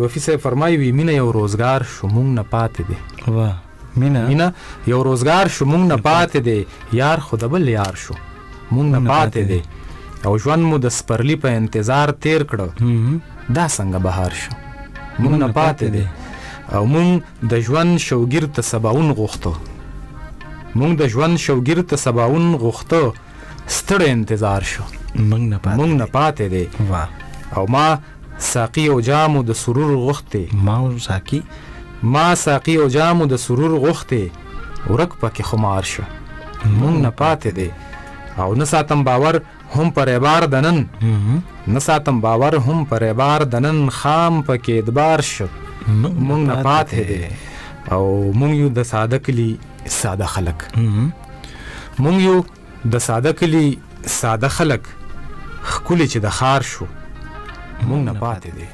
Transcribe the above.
وفي صاحب فرمایي وي مینه یو روزګار شو مونږ نه پاتې دی. واه مینه یو روزګار شو مونږ نه پاتې دی، یار خو د بل یار شو مونږ نه پاتې دی، او ژوند مو د سپرلی په انتظار تیر کړه دا څنګه بهار شو مونږ نه پاتې دی. او مونږ د ژوند شوګیر ته سباون غوښتو، مونږ د ژوند شوګیر ته سباون غوښتو، ستړی انتظار شو مونږ نه پاتې دی. او ما ساقي او جامو د سرور غوښتې، ما ساقي او جامو د سرور غوښتې، ورک پکې خمار شو مونږ نه پاتې دی. او نه ساتم باور هم پر عبار دنن، نه ساتم باور هم پر عبار دنن، خام پکې ادبار شو مونږ نه پاتې دی. او مونږ یو د ساده کلی ساده خلک، مونږ یو د ساده کلی ساده خلک، ښکلي چې د ښار شو مونږ نه پاتې دی.